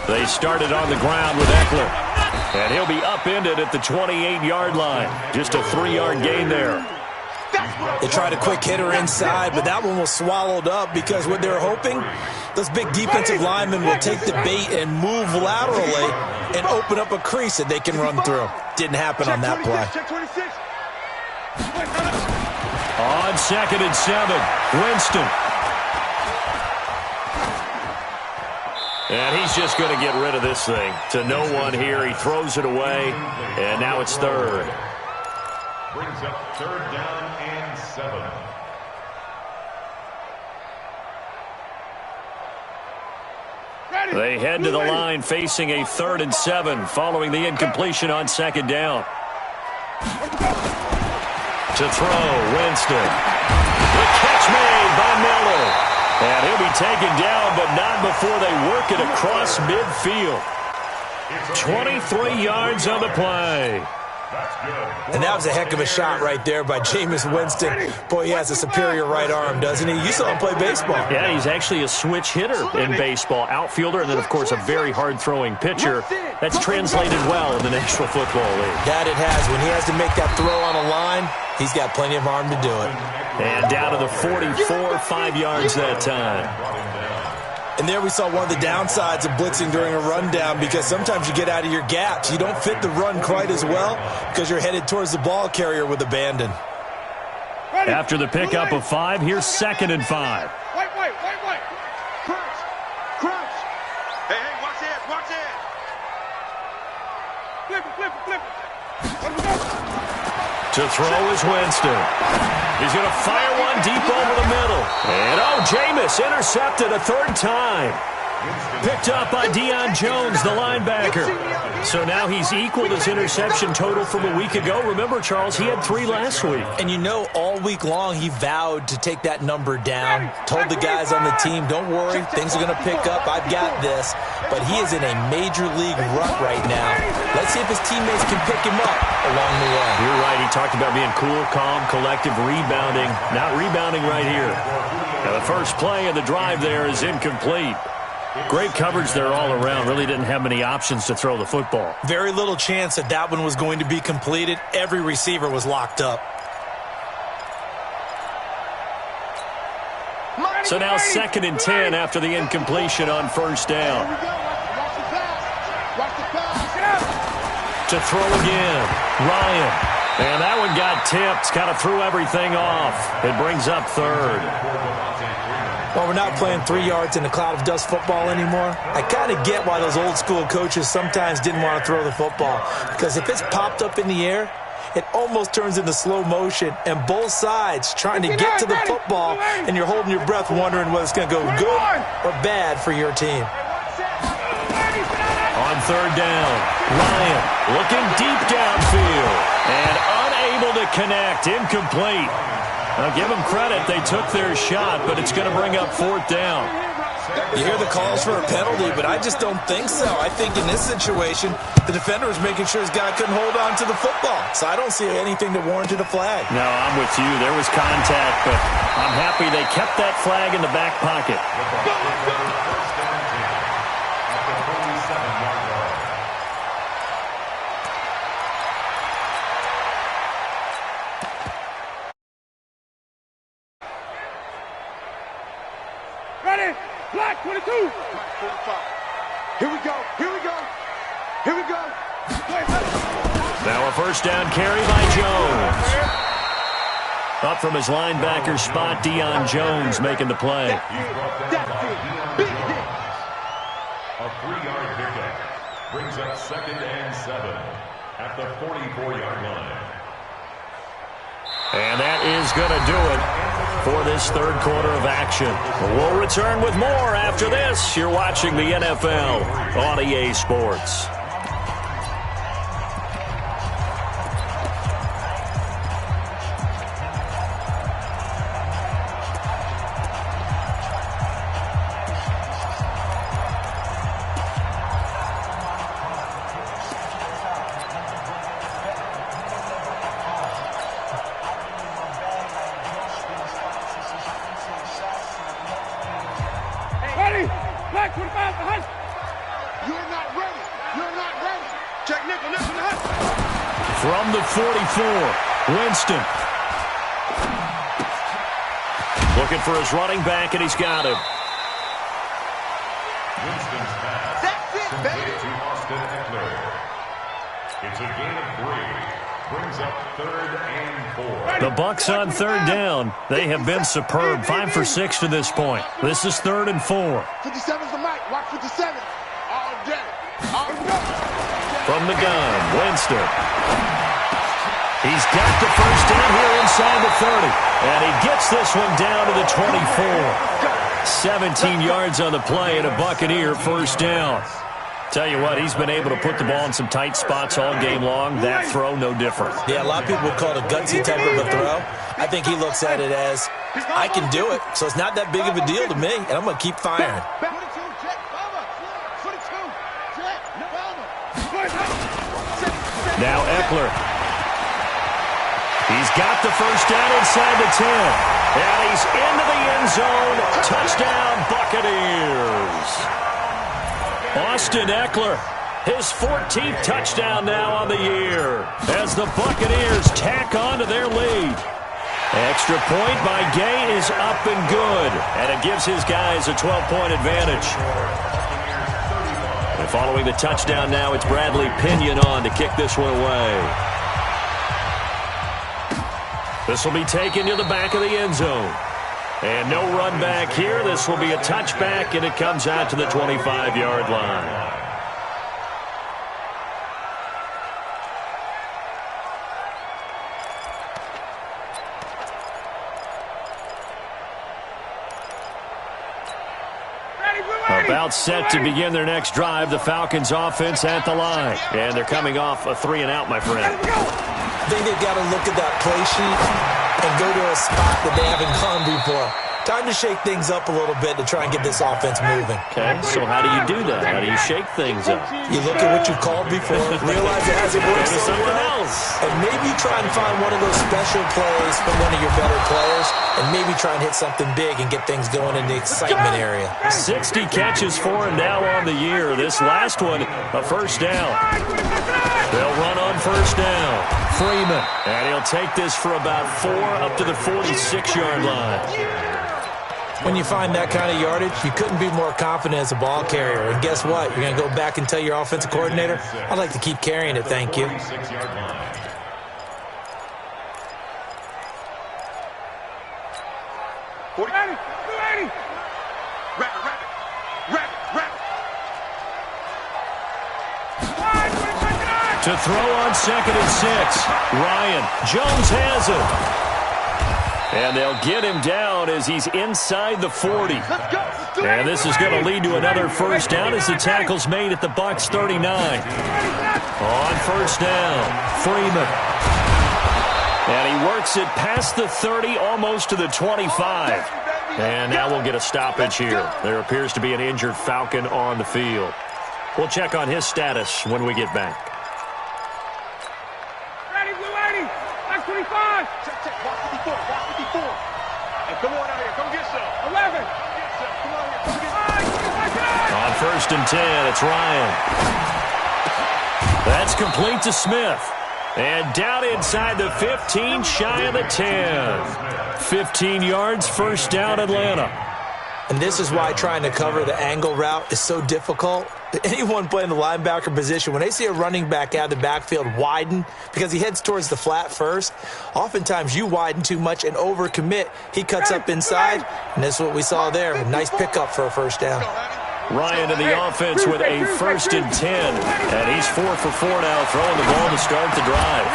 They started on the ground with Eckler, and he'll be upended at the 28-yard line. Just a 3-yard gain there. They tried a quick hitter inside, but that one was swallowed up because what they're hoping, those big defensive linemen will take the bait and move laterally and open up a crease that they can run through. Didn't happen on that play. On 2nd and 7, Winston. And he's just going to get rid of this thing. To no one here. He throws it away, and now it's 3rd. Brings up 3rd down and 7. They head to the line facing a 3rd and 7 following the incompletion on 2nd down. To throw, Winston. The catch made by Miller. And he'll be taken down, but not before they work it across midfield. 23 yards on the play. And that was a heck of a shot right there by Jameis Winston. Boy, he has a superior right arm, doesn't he? You saw him play baseball. Yeah, he's actually a switch hitter in baseball. Outfielder, and then, of course, a very hard-throwing pitcher. That's translated well in the National Football League. That it has. When he has to make that throw on a line, he's got plenty of arm to do it. And down to the 44, 5 yards that time. And there we saw one of the downsides of blitzing during a rundown, because sometimes you get out of your gaps. You don't fit the run quite as well because you're headed towards the ball carrier with abandon. After the pickup of 5, here's 2nd and 5. Wait. Crunch. Hey, watch it. Flip it. Let me go. To throw is Winston. He's going to fire one deep over the middle. And, Jameis intercepted a 3rd time. Picked up by Deion Jones, the linebacker. So now he's equaled his interception total from a week ago. Remember, Charles, he had 3 last week. And all week long he vowed to take that number down. Told the guys on the team, don't worry, things are going to pick up. I've got this. But he is in a major league rut right now. Let's see if his teammates can pick him up along the way. You're right. He talked about being cool, calm, collective, rebounding. Not rebounding right here. Now, the first play of the drive there is incomplete. Great coverage there all around. Really didn't have many options to throw the football. Very little chance that one was going to be completed. Every receiver was locked up. So now 2nd and 10 after the incompletion on 1st down. To throw again, Ryan. And that one got tipped, kind of threw everything off. It brings up 3rd. Well, we're not playing 3 yards in a cloud of dust football anymore. I kind of get why those old school coaches sometimes didn't want to throw the football. Because if it's popped up in the air, it almost turns into slow motion. And both sides trying to get to the football, and you're holding your breath wondering whether it's going to go good or bad for your team. On 3rd down, Ryan looking deep downfield and unable to connect, incomplete. Now give them credit, they took their shot, but it's going to bring up 4th down. You hear the calls for a penalty, but I just don't think so. I think in this situation, the defender was making sure his guy couldn't hold on to the football. So I don't see anything that warranted a flag. No, I'm with you. There was contact, but I'm happy they kept that flag in the back pocket. Ready? Black 22. Here we go. Now a 1st down carry by Jones. Up from his linebacker spot, Deion Jones making the play. A 3-yard pickup brings up 2nd and 7 at the 44-yard line. And that is going to do it for this 3rd quarter of action. We'll return with more after this. You're watching the NFL on EA Sports. Back 25 behind. You're not ready. You're not ready. Check nickel, nickel, nickel. From the 44, Winston. Looking for his running back, and he's got him. Winston's pass. That's it, baby. To Austin Eckler. It's a gain of 3. Brings up 3rd and 4. The Bucs on 3rd down. They have been superb. 5 for 6 to this point. This is 3rd and 4. 57's the mic. Watch 57. All day. All day. From the gun, Winston. He's got the first down here inside the 30. And he gets this one down to the 24. 17 yards on the play and a Buccaneer first down. Tell you what, he's been able to put the ball in some tight spots all game long. That throw, no different. Yeah, a lot of people would call it a gutsy type of a throw. I think he looks at it as, I can do it, so it's not that big of a deal to me, and I'm going to keep firing. Now Eckler. He's got the first down inside the 10. And he's into the end zone. Touchdown, Buccaneers. Austin Eckler, his 14th touchdown now on the year as the Buccaneers tack on to their lead. Extra point by Gay is up and good, and it gives his guys a 12-point advantage. And following the touchdown now, it's Bradley Pinion on to kick this one away. This will be taken to the back of the end zone. And no run back here. This will be a touchback, and it comes out to the 25-yard line. About set to begin their next drive. The Falcons offense at the line. And they're coming off a 3-and-out, my friend. I think they've got to look at that play sheet and go to a spot that they haven't gone before. Time to shake things up a little bit to try and get this offense moving. Okay, so how do you do that? How do you shake things up? You look at what you called before, realize it hasn't worked so something well, else. and maybe try and find one of those special plays from one of your better players, and maybe try and hit something big and get things going in the excitement area. 60 catches for him now on the year. This last one, a first down. They'll run on first down. Freeman, and he'll take this for about 4 up to the 46-yard line. When you find that kind of yardage, you couldn't be more confident as a ball carrier. And guess what? You're going to go back and tell your offensive coordinator, I'd like to keep carrying it, thank you. To throw on 2nd and 6. Ryan. Jones has it. And they'll get him down as he's inside the 40. And this is going to lead to another first down as the tackle's made at the Bucs 39. On first down, Freeman. And he works it past the 30, almost to the 25. And now we'll get a stoppage here. There appears to be an injured Falcon on the field. We'll check on his status when we get back. Ready, Blue 80. Back 25. Check, check. Watch 54. Watch 54. Hey, come on out here. Come get some. 11. Come on here. Come get some. On first and 10, it's Ryan. That's complete to Smith. And down inside the 15, shy of the 10. 15 yards, first down, Atlanta. And this is why trying to cover the angle route is so difficult. Anyone playing the linebacker position, when they see a running back out of the backfield widen because he heads towards the flat first, oftentimes you widen too much and overcommit. He cuts up inside, and that's what we saw there. A nice pickup for a first down. Ryan in the offense with a first and 10. And he's 4 for 4 now, throwing the ball to start the drive.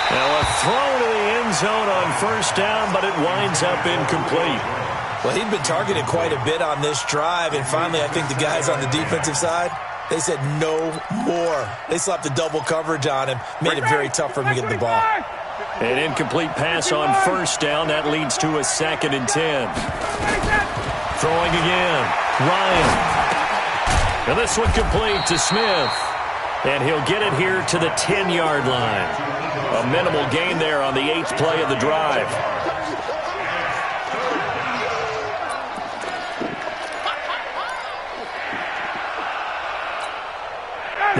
Now a throw to the end zone on first down, but it winds up incomplete. Well, he'd been targeted quite a bit on this drive, and finally I think the guys on the defensive side, they said no more. They slapped the double coverage on him, made it very tough for him to get the ball. An incomplete pass on first down. That leads to a 2nd and 10. Throwing again. Ryan. And this one complete to Smith. And he'll get it here to the 10-yard line. A minimal gain there on the 8th play of the drive.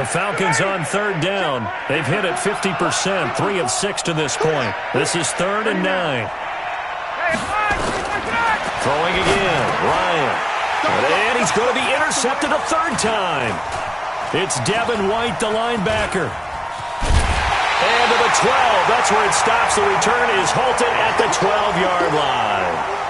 The Falcons on third down. They've hit it 50%, 3 of 6 to this point. This is 3rd and 9. Throwing again, Ryan. And he's going to be intercepted a 3rd time. It's Devin White, the linebacker. And to the 12. That's where it stops. The return is halted at the 12-yard line.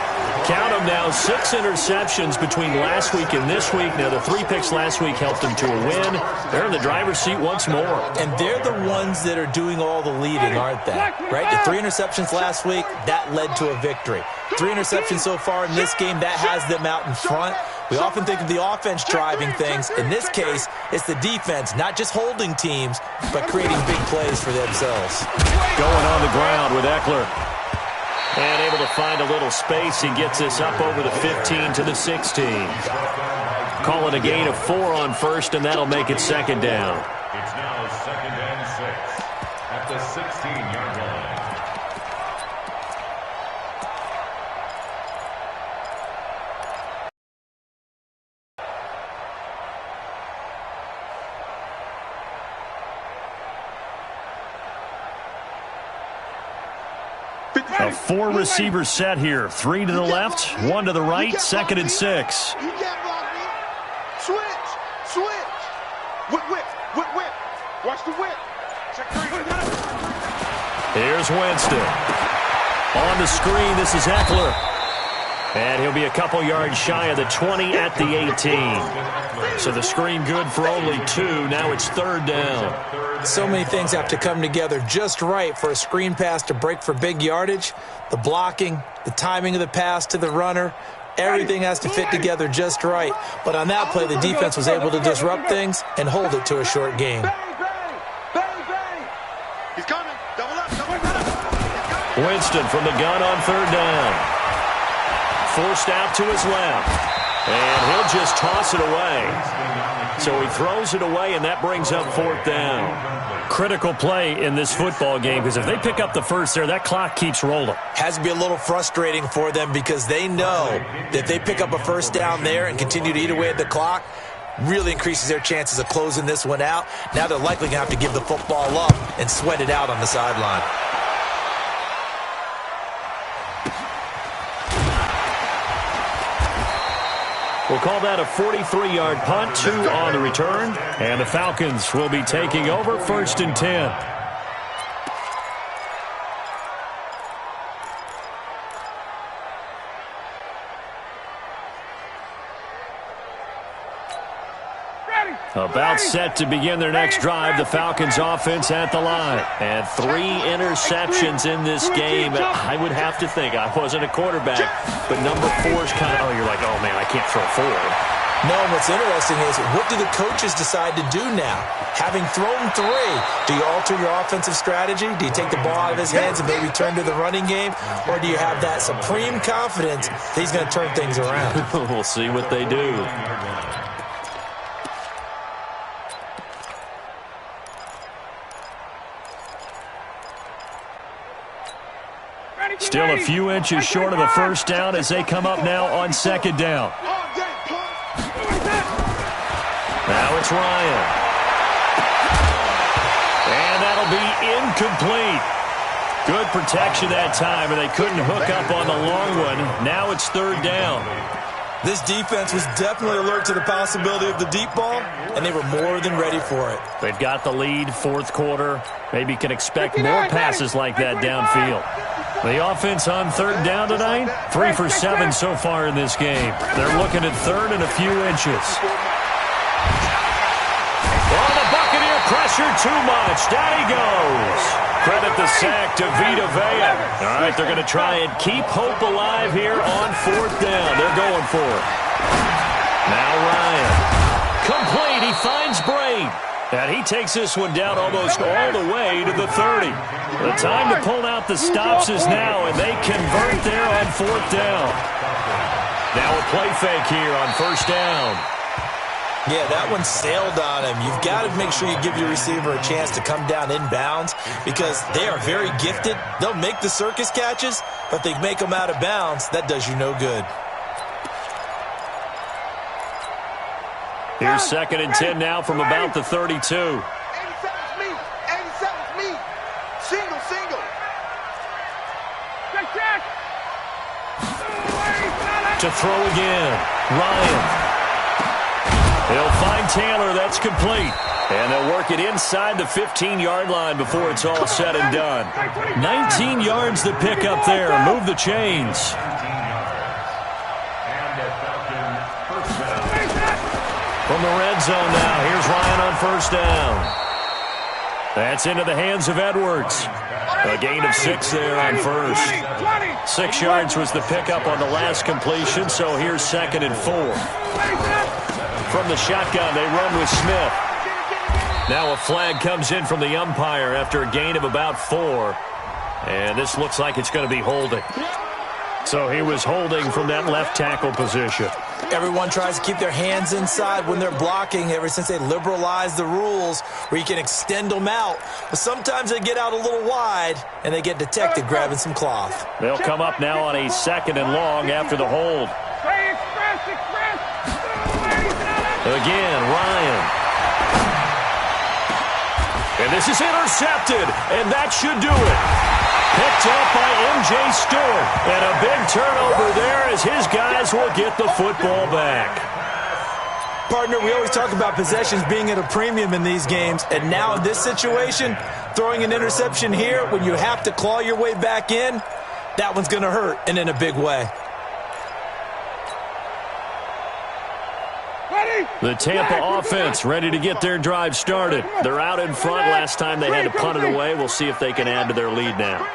Count them now, 6 interceptions between last week and this week. Now, the 3 picks last week helped them to a win. They're in the driver's seat once more. And they're the ones that are doing all the leading, aren't they? Right? The 3 interceptions last week, that led to a victory. 3 interceptions so far in this game, that has them out in front. We often think of the offense driving things. In this case, it's the defense, not just holding teams, but creating big plays for themselves. Going on the ground with Eckler. And able to find a little space. He gets this up over the 15 to the 16. Call it a gain of 4 on first, and that'll make it 2nd down. It's now 2nd and 6 at the 16-yard line. A 4-receiver set here. 3 to the left, 1 to the right, 2nd and 6. You get locked in. Switch. Switch. Whip. Watch the whip. Check 3. Here's Winston. On the screen, this is Eckler. And he'll be a couple yards shy of the 20 at the 18. So the screen good for only 2. Now it's 3rd down. So many things have to come together just right for a screen pass to break for big yardage. The blocking, the timing of the pass to the runner, everything has to fit together just right. But on that play, the defense was able to disrupt things and hold it to a short gain. He's coming. Double up. Winston from the gun on 3rd down. Forced out to his left. And he'll just toss it away. So he throws it away, and that brings up 4th down. Critical play in this football game, because if they pick up the first there, that clock keeps rolling. Has to be a little frustrating for them because they know that if they pick up a first down there and continue to eat away at the clock, really increases their chances of closing this one out. Now they're likely going to have to give the football up and sweat it out on the sideline. We'll call that a 43-yard punt, 2 on the return. And the Falcons will be taking over 1st and 10. About set to begin their next drive. The Falcons offense at the line. And 3 interceptions in this game. I would have to think, I wasn't a quarterback, but number 4 is kind of, you're like, oh man, I can't throw forward. No, and what's interesting is, what do the coaches decide to do now? Having thrown 3, do you alter your offensive strategy? Do you take the ball out of his hands and maybe turn to the running game? Or do you have that supreme confidence that he's going to turn things around? We'll see what they do. Still a few inches short of a first down as they come up now on 2nd down. Now it's Ryan. And that'll be incomplete. Good protection that time, and they couldn't hook up on the long one. Now it's 3rd down. This defense was definitely alert to the possibility of the deep ball, and they were more than ready for it. They've got the lead, 4th quarter. Maybe can expect more passes like that downfield. The offense on 3rd down tonight, 3 for 7 so far in this game. They're looking at 3rd and a few inches. Oh, the Buccaneer pressure too much. Down he goes. Credit the sack to Vita Vea. All right, they're going to try and keep hope alive here on 4th down. They're going for it. Now Ryan. Complete. He finds Braid. And he takes this one down almost all the way to the 30. The time to pull out the stops is now, and they convert there on 4th down. Now a play fake here on 1st down. Yeah, that one sailed on him. You've got to make sure you give your receiver a chance to come down inbounds because they are very gifted. They'll make the circus catches, but if they make them out of bounds, that does you no good. Here's 2nd and 10 now from about the 32. 87's me. 87's me. Single, single. Check. To throw again. Ryan. He'll find Taylor. That's complete. And they'll work it inside the 15-yard line before it's all said and done. 19 yards to pick up there. Move the chains. From the red zone now, here's Ryan on 1st down. That's into the hands of Edwards. A gain of 6 there on 1st. 6 yards was the pickup on the last completion, so here's 2nd and 4. From the shotgun, they run with Smith. Now a flag comes in from the umpire after a gain of about 4. And this looks like it's going to be holding. So he was holding from that left tackle position. Everyone tries to keep their hands inside when they're blocking ever since they liberalized the rules where you can extend them out. But sometimes they get out a little wide and they get detected grabbing some cloth. They'll come up now on a 2nd and long after the hold. Again, Ryan. And this is intercepted, and that should do it. Picked up by M.J. Stewart. And a big turnover there as his guys will get the football back. Partner, we always talk about possessions being at a premium in these games. And now in this situation, throwing an interception here when you have to claw your way back in, that one's going to hurt, and in a big way. The Tampa offense ready to get their drive started. They're out in front. Last time they had to punt it away. We'll see if they can add to their lead now.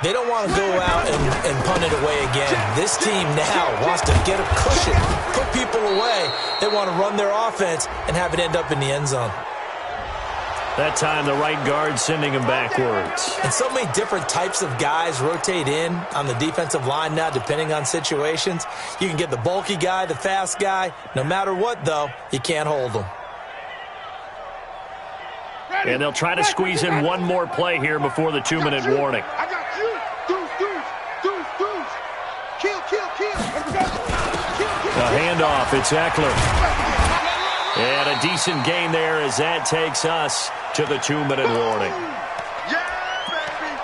They don't want to go out and punt it away again. This team now wants to get a cushion, put people away. They want to run their offense and have it end up in the end zone. That time the right guard sending him backwards. And so many different types of guys rotate in on the defensive line now depending on situations. You can get the bulky guy, the fast guy. No matter what, though, you can't hold them. And they'll try to squeeze in one more play here before the 2-minute warning. I got you. Deuce. Kill. A handoff. It's Eckler. And a decent gain there as that takes us to the 2-minute warning. Yeah, baby.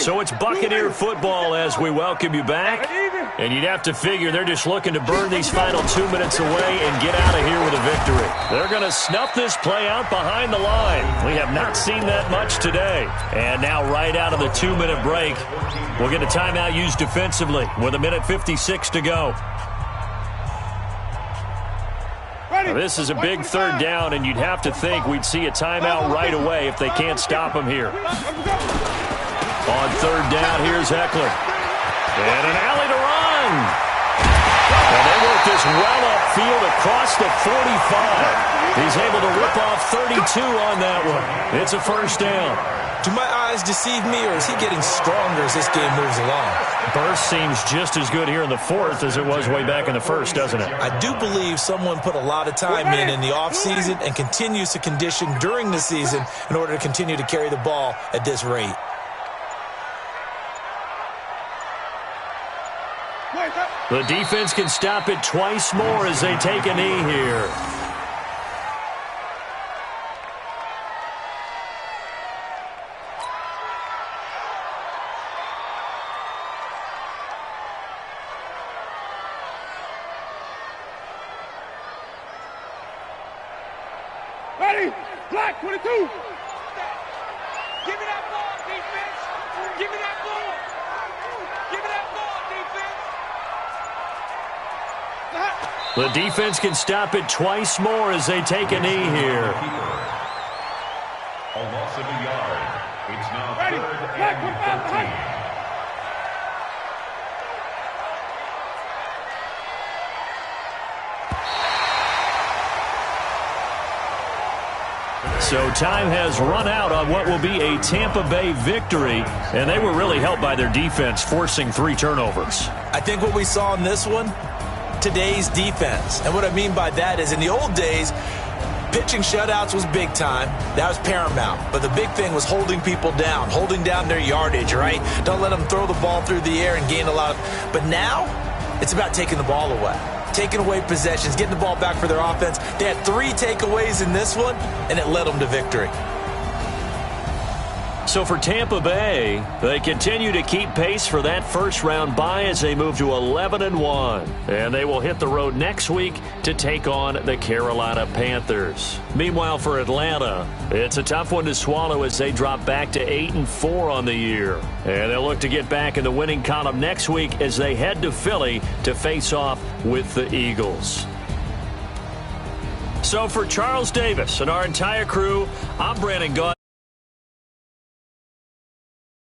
So it's Buccaneer football as we welcome you back. And you'd have to figure they're just looking to burn these final 2 minutes away and get out of here with a victory. They're going to snuff this play out behind the line. We have not seen that much today. And now right out of the 2-minute break, we'll get a timeout used defensively with 1:56 to go. Now, this is a big 3rd down, and you'd have to think we'd see a timeout right away if they can't stop him here. On 3rd down, here's Eckler. And an alley to run. And they work this well upfield across the 45. He's able to rip off 32 on that one. It's a 1st down. Do my eyes deceive me, or is he getting stronger as this game moves along? Burst seems just as good here in the 4th as it was way back in the 1st, doesn't it? I do believe someone put a lot of time in the offseason and continues to condition during the season in order to continue to carry the ball at this rate. The defense can stop it twice more as they take a knee here. Ready? Black 22. Give me that ball, defense. Give me that ball. Give me that ball, defense. The defense can stop it twice more as they take a knee here. A loss of a yard. It's now Ready? 3rd Black and 13. So time has run out on what will be a Tampa Bay victory, and they were really helped by their defense, forcing 3 turnovers. I think what we saw in this one, today's defense. And what I mean by that is in the old days, pitching shutouts was big time. That was paramount. But the big thing was holding people down, holding down their yardage, right? Don't let them throw the ball through the air and gain a lot of... But now, it's about taking the ball away. Taking away possessions, getting the ball back for their offense. They had 3 takeaways in this one, and it led them to victory. So for Tampa Bay, they continue to keep pace for that first-round bye as they move to 11-1. And they will hit the road next week to take on the Carolina Panthers. Meanwhile, for Atlanta, it's a tough one to swallow as they drop back to 8-4 on the year. And they'll look to get back in the winning column next week as they head to Philly to face off with the Eagles. So for Charles Davis and our entire crew, I'm Brandon Gaudin.